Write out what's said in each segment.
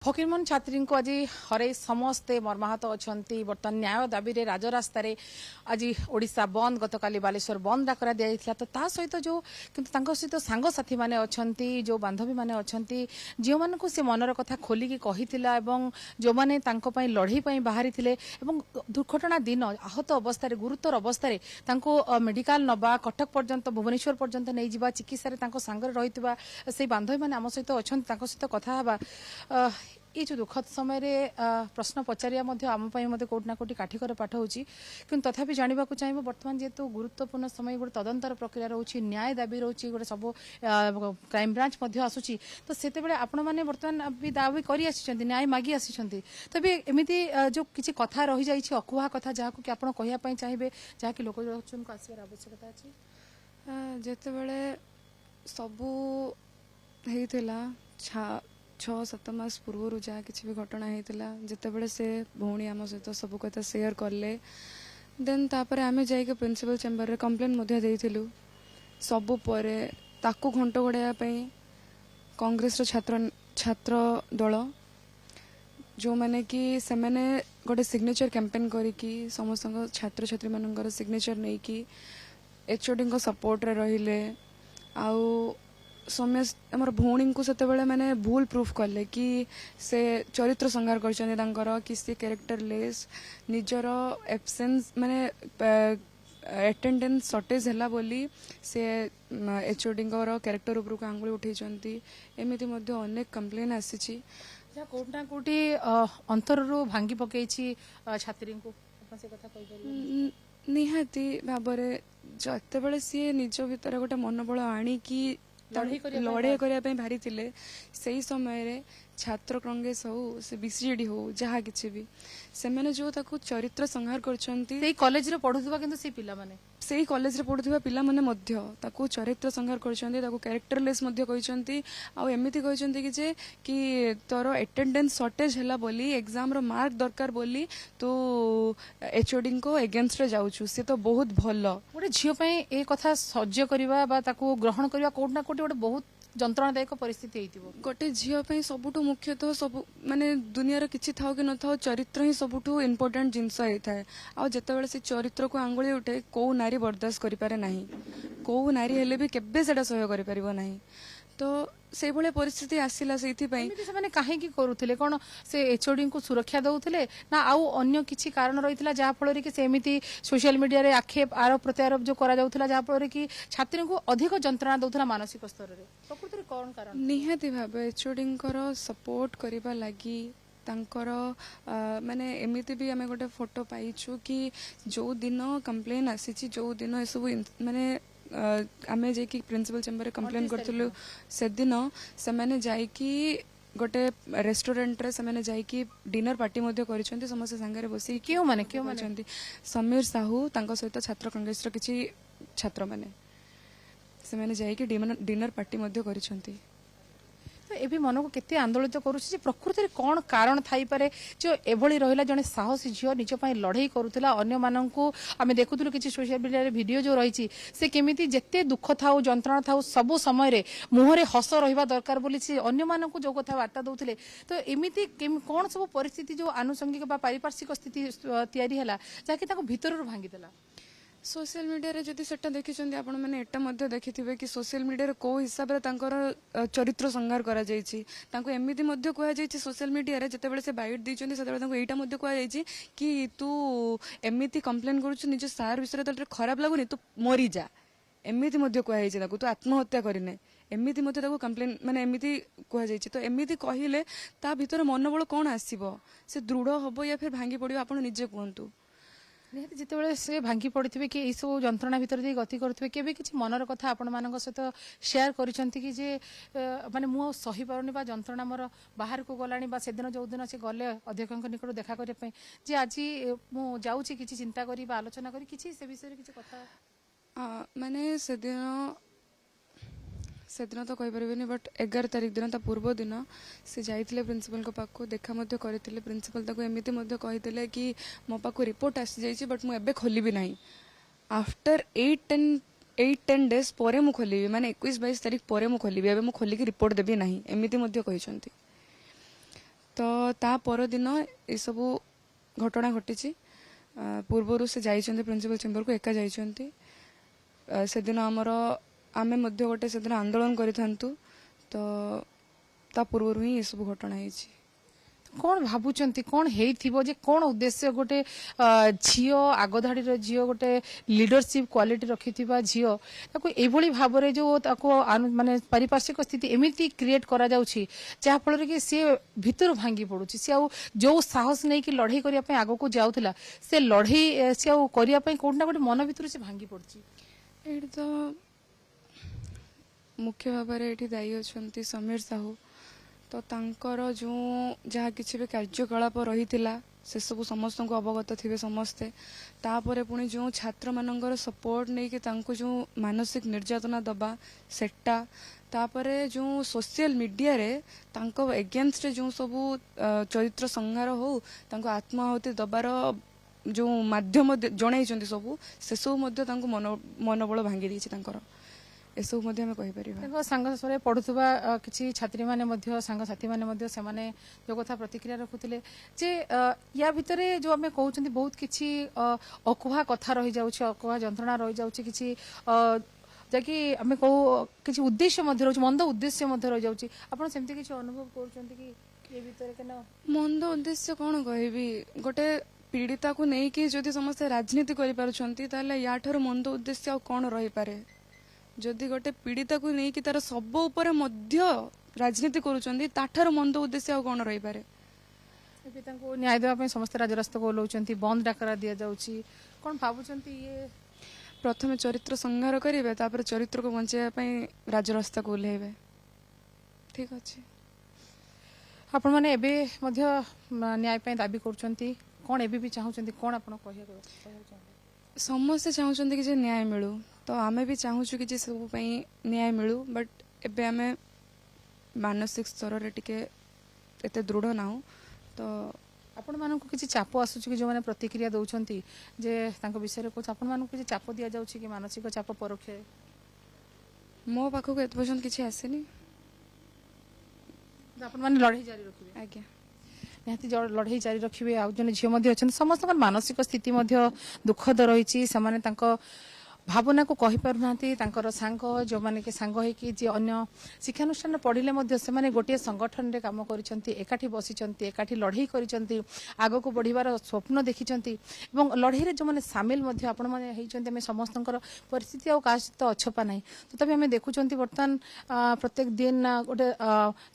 फकीरमोहन छात्री को आज हर समस्ते मर्माहत अच्छा बर्तमान न्याय दाबी रे राजरास्त आज ओडिशा बंद गतकाली बालेश्वर बंद डाकरा दिया तो ता सहित जो किंतु सहित सांगसाथी मैंने अच्छा जो बांधवी मैंने अच्छा जो मान से मनर कथा खोलिकी जो मैंने लड़ई बाहरी दुर्घटना दिन आहत अवस्था गुरुतर अवस्था मेडिकल नवा कटक पर्यंत भुवनेश्वर पर्यंत नहीं जावा चिकित्सा सांगे रही से बांधवी मैंने आम सहित अच्छा सहित कथा ये जो दुखद समय रे प्रश्न पचारिया आम कौटना कौटी काठिकर पाठ होची किंतु तथापि जानवा चाहिए बर्तमान जेहेतु गुरुत्वपूर्ण समय गोटे तदंतर प्रक्रिया रोचे न्याय दाबी रोचे गोटे सब क्राइम ब्रांच आसूची तो से आपण मैंने बर्तमान भी दाबी कर न्याय मागी आसी तबे एमती जो किसी कथा रही जाइए अकुहा कथा जहाँ कि आप कहवाई चाहिए जहाँकि लोक आसवर आवश्यकता अच्छी जितेबले सबू होता 6-7 मास पूर्व जहाँ किसी भी घटना होता जितेबले से भौणी आम सहित सब कथा सेयार कले देन तापर आम जाइए प्रिंसिपल चेम्बर रे कंप्लेन देइथिलु सबु परे ताकू घंट घोड़ाई कांग्रेस छात्र दल जो मैंने कि से मैंने गोटे सिग्नेचर कैंपेन करिकी समस्त छात्र छात्री मानकर सिग्नेचर नहीं कि एचओडी को सपोर्ट रे रहिले आउ समस्त आम भौणी को से मैंने भूल प्रूफ कले कि से चरित्र संहार कर कि सी कैरेक्टरलेस निजर एब्सेंस माने एटेंडेंस सर्टेज है बोली से एचओडी कैरेक्टर उपरको आंगुली उठे एमती अनेक कंप्लेन आसी कोटना कोटी अंतर भांगी पकई छात्री को से कथा निहाती भाव जिते सी निज भीतर गोटे मनोबल आणिकी लड़ाई करने बाहरी थे से समय छात्र कांग्रेस हो से बीसीडी हो जहाँ किसी भी से मैंने जो ताको चरित्र संहार कर कॉलेज रे पढ़ुवा किंतु से पिला माने से कॉलेज रे पढ़ुवा पिला माने मध्य ताको चरित्र संहार करछंती ताको कैरेक्टरलेस मध्य कहछंती आ एमिति कहछंती कि जे कि तोर अटेंडेंस शॉर्टेज हैला बोली एग्जाम रो मार्क दरकार बोली तो एचओडी को अगेंस्ट रे जाउछु से तो बहुत भलो गोटे झियो पई ए कथा सह्य करबा बा ताको ग्रहण करबा कोटना कोटी गोटे बहुत जंत्रणादायक परिस्थिति होइतिबो गोटे झियो पई सबुठु मुख्य तो सब माने दुनिया रो किछि थाओ कि न थाओ चरित्र ही सबुठु इम्पोर्टेंट जिंस होता आ जेतेबेले से चरित्र को आंगुली उठे को नारी बर्दाश्त करि पारे नाही को नारी हेले भी केबे सेटा सहय करि परिबो नाही तो से भले परिस्थिति आसिला सेथि पई से काहे की करूथिले कोन से एचओडी को सुरक्षा दउथिले ना आउ अन्य किछि कारण रहितला जहा फल कि सेमिति सोशल मीडिया रे आक्षेप आरोप प्रत्यारोप जो करा जाउथला जहा फल कि छात्री को अधिक जंत्रणा दउथला मानसिक स्तर रे प्रकृति कोन कारण निहाती भाबे एचओडी को सपोर्ट करबा लागि तांकर माने एमिति भी आमे गोटे फोटो पाइछु कि जो दिन कंप्लेन आसी जो दिन ए सब माने आमे जे कि प्रिंसिपल चेम्बर रे कंप्लेन करथलु से दिन से माने जाई कि गोटे रेस्टोरेंट रे से माने जाई कि डिनर पार्टी मध्ये करिसंती समस्त संगे रे बसी क्यों माने समीर साहू तांको सहित छात्र कांग्रेस रो किछि छात्र माने से माने जाई कि डिनर पार्टी मध्ये करिसंती तो ये मन को केते आंदोलित करुछि प्रकृति में कौन कारण थाई पारे जो एभली रहिला जने साहसी झियो निज पई लड़ाई करूथिला अन्य माननकु आमे देखुथुलु किछि सोशल मीडिया रे वीडियो जो रहिछि से केमिति जेते दुख थाउ जंत्रणा थाउ सब समय रे मुहरे हस रहिबा दरकार बोली से अन्य माननकु जो कथा वार्ता दउथिले तो एमिति कोन सब परिस्थिति जो आनुषंगिक बा पारिपार्श्विक स्थिति तयारी हला जाकि ताको भीतर भांगी देला सोशल मीडिया रे जदि सेटा देखिछन्ती आपण माने एटा मध्ये देखिथिबे कि सोशल मीडिया रे को हिसाब रे तांकर चरित्र संहार करा जायछि तांको एमिति मध्ये कोया जायछि सोशल मीडिया रे जतेबेले से बाइट दिछन्ती सेतेबेले तांको एटा मध्ये कोया जायछि कि तू एमिति कंप्लेन करूछु निज सार विषय रे खराब लागुनी तू मरी जा एमिति मध्ये कोया जायछि ताको तू आत्महत्या करिने एमिति मध्ये ताको कंप्लेन माने एमिति कोया जायछि तो एमिति कहिले ता भीतर मनोबल कोन आसीबो से दृढ़ हबो या फिर भांगी पड़िबो आपण निजे कहंतु निहत जितेबाला से भांगी पड़े कि यही सब जंत्रणा भितर दी गति करुवे केबे किछि मनर कथा आपण मान सहित शेयर करिसंती कि जे माने मु सही पारुनी बा जंत्रणा मोर बाहर को गलानी बा सेदिन जो दिन से गले अध्यक्षक निकट देखा करिया पई जे आज मु जाउची किछि चिंता करी बा आलोचना करी किछि से विषय किछि कथा माने सेदिन तो कहि परिबेनी बट 11 तारिख दिन ता पूर्व दिन से जाइथिले प्रिंसिपल को पाखो देखा मध्ये करथिले प्रिंसिपल ताको एमिति मध्ये कहिथिले कि मो पाखो रिपोर्ट आसी जाइछि बट मु एबे खोलिबी नाही आफ्टर 8-10 डेज परे मु खोलिबी माने 21-22 तारिख परे मु खोलिबी एबे मु खोलिकी रिपोर्ट देबी नाही एमिति मध्ये कहिसंती ତ ତା ପରଦିନ ଏସବୁ ଘଟଣା ଘଟିଛି। ପୂର୍ବରୁ ସେ ଯାଇଛନ୍ତି ପ୍ରିନ୍ସିପାଲ ଚେମ୍ବରକୁ, ଏକା ଯାଇଛନ୍ତି। ସେଦିନ ଆମେ ମଧ୍ୟ ଗୋଟେ ସେଦିନ ଆନ୍ଦୋଳନ କରିଥାନ୍ତୁ, ତ ତା ପୂର୍ବରୁ ହିଁ ଏସବୁ ଘଟଣା ହେଇଛି। କଣ ଭାବୁଛନ୍ତି କଣ ହେଇଥିବ ଯେ କଣ ଉଦ୍ଦେଶ୍ୟ ଗୋଟେ ଝିଅ ଆଗଧାଡିର ଝିଅ ଗୋଟେ ଲିଡରସିପ କ୍ୱାଲିଟି ରଖିଥିବା ଝିଅ ତାକୁ ଏଇଭଳି ଭାବରେ ଯୋଉ ତାକୁ ମାନେ ପାରିପାର୍ଶ୍ୱିକ ସ୍ଥିତି ଏମିତି କ୍ରିଏଟ କରାଯାଉଛି ଯାହା ଫଳରେ କି ସିଏ ଭିତରୁ ଭାଙ୍ଗି ପଡୁଛି। ସିଏ ଆଉ ଯୋଉ ସାହସ ନେଇକି ଲଢେଇ କରିବା ପାଇଁ ଆଗକୁ ଯାଉଥିଲା ସେ ଲଢେଇ ସିଏ ଆଉ କରିବା ପାଇଁ କୋଉଠି ନା ଗୋଟେ ମନ ଭିତରୁ ସେ ଭାଙ୍ଗି ପଡୁଛି। ଏଇଠି ତ ମୁଖ୍ୟ ଭାବରେ ଏଠି ଦାୟୀ ଅଛନ୍ତି ସମୀର ସାହୁ। ତ ତାଙ୍କର ଯେଉଁ ଯାହା କିଛି ବି କାର୍ଯ୍ୟକଳାପ ରହିଥିଲା ସେସବୁ ସମସ୍ତଙ୍କୁ ଅବଗତ ଥିବେ ସମସ୍ତେ। ତାପରେ ପୁଣି ଯେଉଁ ଛାତ୍ରମାନଙ୍କର ସପୋର୍ଟ ନେଇକି ତାଙ୍କୁ ଯେଉଁ ମାନସିକ ନିର୍ଯାତନା ଦେବା ସେଟା, ତାପରେ ଯେଉଁ ସୋସିଆଲ ମିଡ଼ିଆରେ ତାଙ୍କ ଏଗେନ୍ଷ୍ଟରେ ଯେଉଁ ସବୁ ଚରିତ୍ର ସଂହାର ହଉ ତାଙ୍କୁ ଆତ୍ମାହୁତି ଦେବାର ଯେଉଁ ମାଧ୍ୟମ ଜଣାଇଛନ୍ତି ସବୁ, ସେସବୁ ମଧ୍ୟ ତାଙ୍କୁ ମନୋବଳ ଭାଙ୍ଗି ଦେଇଛି ତାଙ୍କର। ଏସବୁ ମଧ୍ୟ ଆମେ କହିପାରିବା। ତାଙ୍କ ସାଙ୍ଗରେ ପଢୁଥିବା କିଛି ଛାତ୍ରୀମାନେ ମଧ୍ୟ ସାଙ୍ଗସାଥୀମାନେ ମଧ୍ୟ ସେମାନେ ଯୋଉ କଥା ପ୍ରତିକ୍ରିୟା ରଖୁଥିଲେ ଯେ ୟା ଭିତରେ ଯୋଉ ଆମେ କହୁଛନ୍ତି ବହୁତ କିଛି ଅକୁହା କଥା ରହିଯାଉଛି, ଅକୁହା ଯନ୍ତ୍ରଣା ରହିଯାଉଛି, କିଛି ଯାକି ଆମେ କହୁ କିଛି ଉଦ୍ଦେଶ୍ୟ ମଧ୍ୟ ରହୁଛି, ମନ୍ଦ ଉଦ୍ଦେଶ୍ୟ ମଧ୍ୟ ରହିଯାଉଛି। ଆପଣ ସେମିତି କିଛି ଅନୁଭବ କରୁଛନ୍ତି କି ଏ ଭିତରେ? କେନ ମନ୍ଦ ଉଦ୍ଦେଶ୍ୟ କଣ କହିବି, ଗୋଟେ ପୀଡ଼ିତାକୁ ନେଇକି ଯଦି ସମସ୍ତେ ରାଜନୀତି କରିପାରୁଛନ୍ତି ତାହେଲେ ୟାଠାରୁ ମନ୍ଦ ଉଦ୍ଦେଶ୍ୟ ଆଉ କଣ ରହିପାରେ? ଯଦି ଗୋଟେ ପୀଡ଼ିତାକୁ ନେଇକି ତାର ଶବ ଉପରେ ମଧ୍ୟ ରାଜନୀତି କରୁଛନ୍ତି ତାଠାରୁ ମନ୍ଦ ଉଦ୍ଦେଶ୍ୟ ଆଉ କଣ ରହିପାରେ? ଏବେ ତାଙ୍କୁ ନ୍ୟାୟ ଦେବା ପାଇଁ ସମସ୍ତେ ରାଜରାସ୍ତାକୁ ଓହ୍ଲାଉଛନ୍ତି, ବନ୍ଦ ଡାକରା ଦିଆଯାଉଛି। କଣ ଭାବୁଛନ୍ତି ଇଏ ପ୍ରଥମେ ଚରିତ୍ର ସଂହାର କରିବେ, ତାପରେ ଚରିତ୍ରକୁ ବଞ୍ଚାଇବା ପାଇଁ ରାଜରାସ୍ତାକୁ ଓହ୍ଲାଇବେ। ଠିକ ଅଛି। ଆପଣମାନେ ଏବେ ମଧ୍ୟ ନ୍ୟାୟ ପାଇଁ ଦାବି କରୁଛନ୍ତି, କଣ ଏବେ ବି ଚାହୁଁଛନ୍ତି, କଣ ଆପଣ କହିବାକୁ ଚାହୁଁଛନ୍ତି? ସମସ୍ତେ ଚାହୁଁଛନ୍ତି କି ଯେ ନ୍ୟାୟ ମିଳୁ, ତ ଆମେ ବି ଚାହୁଁଛୁ କି ଯେ ସବୁ ପାଇଁ ନ୍ୟାୟ ମିଳୁ। ବଟ୍ ଏବେ ଆମେ ମାନସିକ ସ୍ତରରେ ଟିକେ ଏତେ ଦୃଢ଼ ନାହୁଁ। ତ ଆପଣମାନଙ୍କୁ କିଛି ଚାପ ଆସୁଛି କି ଯେଉଁମାନେ ପ୍ରତିକ୍ରିୟା ଦେଉଛନ୍ତି ଯେ ତାଙ୍କ ବିଷୟରେ କହୁଛି, ଆପଣମାନଙ୍କୁ କିଛି ଚାପ ଦିଆଯାଉଛି କି ମାନସିକ ଚାପ ପରୋକ୍ଷ? ମୋ ପାଖକୁ ଏତେ ପର୍ଯ୍ୟନ୍ତ କିଛି ଆସିନି। ଆପଣମାନେ ଲଢ଼େଇ ଜାରି ରଖିବେ? ଆଜ୍ଞା, ନିହାତି ଲଢ଼େଇ ଜାରି ରଖିବେ। ଆଉ ଜଣେ ଝିଅ ମଧ୍ୟ ଅଛନ୍ତି, ସମସ୍ତଙ୍କର ମାନସିକ ସ୍ଥିତି ମଧ୍ୟ ଦୁଃଖଦ ରହିଛି। ସେମାନେ ତାଙ୍କ ଭାବନାକୁ କହିପାରୁନାହାନ୍ତି। ତାଙ୍କର ସାଙ୍ଗ ଯେଉଁମାନେ କି ସାଙ୍ଗ ହେଇକି ଯିଏ ଅନ୍ୟ ଶିକ୍ଷାନୁଷ୍ଠାନରେ ପଢ଼ିଲେ ମଧ୍ୟ ସେମାନେ ଗୋଟିଏ ସଂଗଠନରେ କାମ କରିଛନ୍ତି, ଏକାଠି ବସିଛନ୍ତି, ଏକାଠି ଲଢ଼େଇ କରିଛନ୍ତି, ଆଗକୁ ବଢ଼ିବାର ସ୍ୱପ୍ନ ଦେଖିଛନ୍ତି ଏବଂ ଲଢ଼େଇରେ ଯେଉଁମାନେ ସାମିଲ ମଧ୍ୟ ଆପଣମାନେ ହେଇଛନ୍ତି। ଆମେ ସମସ୍ତଙ୍କର ପରିସ୍ଥିତି ଆଉ କାହା ସହିତ ଅଛପା ନାହିଁ। ତଥାପି ଆମେ ଦେଖୁଛନ୍ତି ବର୍ତ୍ତମାନ ପ୍ରତ୍ୟେକ ଦିନ ଗୋଟେ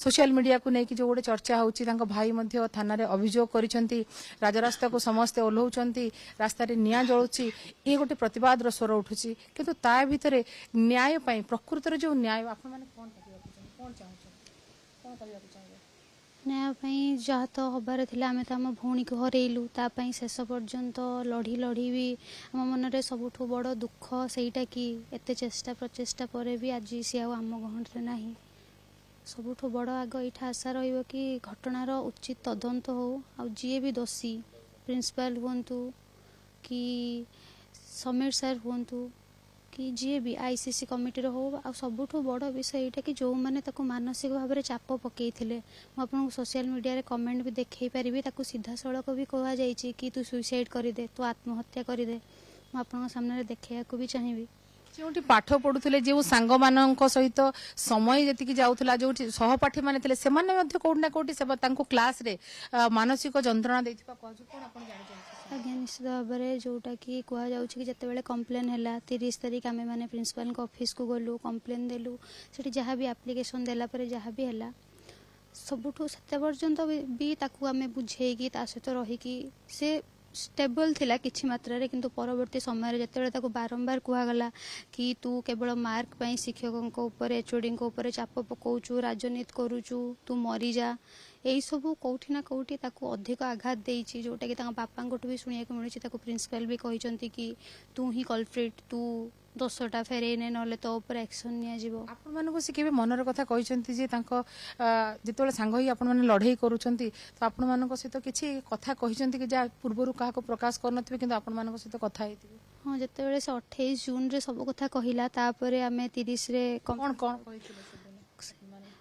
ସୋସିଆଲ ମିଡ଼ିଆକୁ ନେଇକି ଯେଉଁ ଗୋଟେ ଚର୍ଚ୍ଚା ହେଉଛି, ତାଙ୍କ ଭାଇ ମଧ୍ୟ ଥାନାରେ ଅଭିଯୋଗ କରିଛନ୍ତି, ରାଜରାସ୍ତାକୁ ସମସ୍ତେ ଓହ୍ଲାଉଛନ୍ତି, ରାସ୍ତାରେ ନିଆଁ ଜଳୁଛି, ଇଏ ଗୋଟେ ପ୍ରତିବାଦର ସ୍ୱର ଉଠୁଛି। କିନ୍ତୁ ତା ଭିତରେ ନ୍ୟାୟ ପାଇଁ ପ୍ରକୃତରେ ଯେଉଁ ନ୍ୟାୟ ଆପଣମାନେ କଣ କରିବାକୁ ଚାହୁଁଛନ୍ତି, କଣ ଚାହୁଁଛନ୍ତି, କଣ କରିବାକୁ ଚାହିଁବେ? ନ୍ୟାୟ ପାଇଁ ଯାହା ତ ହେବାର ଥିଲା, ଆମେ ତ ଆମ ଭଉଣୀକୁ ହରେଇଲୁ। ତା ପାଇଁ ଶେଷ ପର୍ଯ୍ୟନ୍ତ ଲଢ଼ି ବି ଆମ ମନରେ ସବୁଠୁ ବଡ଼ ଦୁଃଖ ସେଇଟା କି ଏତେ ଚେଷ୍ଟା ପ୍ରଚେଷ୍ଟା ପରେ ବି ଆଜି ସିଏ ଆଉ ଆମ ଗହଣରେ ନାହିଁ। ସବୁଠୁ ବଡ଼ ଆଗ ଏଇଟା ଆଶା ରହିବ କି ଘଟଣାର ଉଚିତ ତଦନ୍ତ ହେଉ, ଆଉ ଯିଏ ବି ଦୋଷୀ, ପ୍ରିନ୍ସିପାଲ ହୁଅନ୍ତୁ କି ସମୀର ସାର୍ ହୁଅନ୍ତୁ କି ଯିଏ ବି ICC କମିଟିର ହଉ, ଆଉ ସବୁଠୁ ବଡ଼ ବିଷୟ ଏଇଟା କି ଯେଉଁମାନେ ତାକୁ ମାନସିକ ଭାବରେ ଚାପ ପକାଇଥିଲେ, ମୁଁ ଆପଣଙ୍କୁ ସୋସିଆଲ ମିଡ଼ିଆରେ କମେଣ୍ଟ ବି ଦେଖାଇ ପାରିବି, ତାକୁ ସିଧାସଳଖ ବି କୁହାଯାଇଛି କି ତୁ ସୁଇସାଇଡ଼ କରିଦେ, ତୁ ଆତ୍ମହତ୍ୟା କରିଦେ। ମୁଁ ଆପଣଙ୍କ ସାମ୍ନାରେ ଦେଖାଇବାକୁ ବି ଚାହିଁବି। ଯେଉଁଠି ପାଠ ପଢୁଥିଲେ, ଯେଉଁ ସାଙ୍ଗମାନଙ୍କ ସହିତ ସମୟ ଯେତିକି ଯାଉଥିଲା, ଯେଉଁଠି ସହପାଠୀ ମାନେ ଥିଲେ, ସେମାନେ ମଧ୍ୟ କୋଉଠି ନା କୋଉଠି ତାଙ୍କୁ କ୍ଲାସରେ ମାନସିକ ଯନ୍ତ୍ରଣା ଦେଇଥିବା କୁହାଯାଉଛି। କଣ ଆପଣ ଜାଣିଛନ୍ତି? ଆଜ୍ଞା, ନିଶ୍ଚିତ ଭାବରେ ଯେଉଁଟାକି କୁହାଯାଉଛି କି ଯେତେବେଳେ କମ୍ପ୍ଲେନ୍ ହେଲା 30 ତାରିଖ ଆମେମାନେ ପ୍ରିନ୍ସିପାଲଙ୍କ ଅଫିସକୁ ଗଲୁ, କମ୍ପ୍ଲେନ୍ ଦେଲୁ, ସେଠି ଯାହା ବି ଆପ୍ଲିକେସନ୍ ଦେଲା ପରେ ଯାହା ବି ହେଲା, ସବୁଠୁ ସେତେ ପର୍ଯ୍ୟନ୍ତ ବି ତାକୁ ଆମେ ବୁଝେଇକି ତା ସହିତ ରହିକି ସେ ଷ୍ଟେବଲ୍ ଥିଲା କିଛି ମାତ୍ରାରେ। କିନ୍ତୁ ପରବର୍ତ୍ତୀ ସମୟରେ ଯେତେବେଳେ ତାକୁ ବାରମ୍ବାର କୁହାଗଲା କି ତୁ କେବଳ ମାର୍କ ପାଇଁ ଶିକ୍ଷକଙ୍କ ଉପରେ, HODଙ୍କ ଉପରେ ଚାପ ପକାଉଛୁ, ରାଜନୀତି କରୁଛୁ, ତୁ ମରିଯା, ଏଇସବୁ କେଉଁଠି ନା କେଉଁଠି ତାକୁ ଅଧିକ ଆଘାତ ଦେଇଛି। ଯେଉଁଟାକି ତାଙ୍କ ବାପାଙ୍କଠୁ ବି ଶୁଣିବାକୁ ମିଳୁଛି, ତାକୁ ପ୍ରିନ୍ସିପାଲ ବି କହିଛନ୍ତି କି ତୁ ହିଁ କଲପ୍ରିଟ୍, ତୁ ଦୋଷଟା ଫେରେଇ ନେ, ନହେଲେ ତୋ ଉପରେ ଆକ୍ସନ୍ ନିଆଯିବ। ଆପଣମାନଙ୍କୁ ସେ କେବେ ମନର କଥା କହିଛନ୍ତି ଯେ ତାଙ୍କ ଯେତେବେଳେ ସାଙ୍ଗ ହେଇ ଆପଣମାନେ ଲଢ଼େଇ କରୁଛନ୍ତି ତ ଆପଣମାନଙ୍କ ସହିତ କିଛି କଥା କହିଛନ୍ତି କି ଯାହା ପୂର୍ବରୁ କାହାକୁ ପ୍ରକାଶ କରିନଥିବେ କିନ୍ତୁ ଆପଣମାନଙ୍କ ସହିତ କଥା ହେଇଥିବେ? ହଁ, ଯେତେବେଳେ ସେ 28 ଜୁନରେ ସବୁ କଥା କହିଲା, ତାପରେ ଆମେ 30ରେ କଣ କଣ କହିଥିଲେ ସେଦିନ?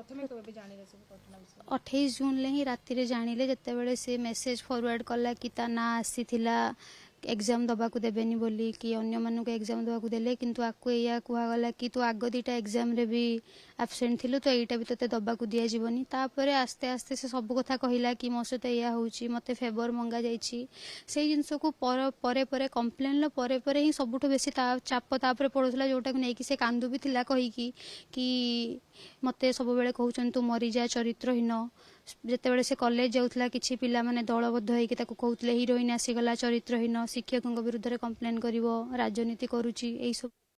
ପ୍ରଥମେ କେବେ ଜାଣିଲେ ସବୁ ଘଟଣା ବିଷୟରେ? 28 ଜୁନରେ ହିଁ ରାତିରେ ଜାଣିଲେ, ଯେତେବେଳେ ସେ ମେସେଜ ଫରୱାର୍ଡ କଲା କି ତା ନାଁ ଆସିଥିଲା ଏକ୍ଜାମ ଦେବାକୁ ଦେବେନି ବୋଲି, କି ଅନ୍ୟମାନଙ୍କୁ ଏକ୍ଜାମ ଦେବାକୁ ଦେଲେ, କିନ୍ତୁ ଆକୁ ଏଇଆ କୁହାଗଲା କି ତୁ ଆଗ ଦୁଇଟା ଏକ୍ଜାମରେ ବି ଆବସେଣ୍ଟ ଥିଲୁ, ତ ଏଇଟା ବି ତୋତେ ଦେବାକୁ ଦିଆଯିବନି। ତାପରେ ଆସ୍ତେ ଆସ୍ତେ ସେ ସବୁ କଥା କହିଲା କି ମୋ ସହିତ ଏଇଆ ହେଉଛି, ମୋତେ ଫେଭର ମଙ୍ଗା ଯାଇଛି। ସେଇ ଜିନିଷକୁ ପରେ ପରେ କମ୍ପ୍ଲେନ୍ର ପରେ ପରେ ହିଁ ସବୁଠୁ ବେଶୀ ତା ଚାପ ତାପରେ ପଡ଼ୁଥିଲା, ଯେଉଁଟାକୁ ନେଇକି ସେ କାନ୍ଦୁ ବି ଥିଲା କହିକି କି ମୋତେ ସବୁବେଳେ କହୁଛନ୍ତି ତୁ ମରିଯା ଚରିତ୍ରହୀନ। ଯେତେବେଳେ ସେ କଲେଜ ଯାଉଥିଲା, କିଛି ପିଲାମାନେ ଦଳବଦ୍ଧ ହେଇକି ତାକୁ କହୁଥିଲେ ହିରୋଇନ ଆସିଗଲା ଚରିତ୍ରହୀନ, ଶିକ୍ଷକଙ୍କ ବିରୁଦ୍ଧରେ କମ୍ପ୍ଲେନ୍ କରିବ, ରାଜନୀତି କରୁଛି, ଏଇସବୁ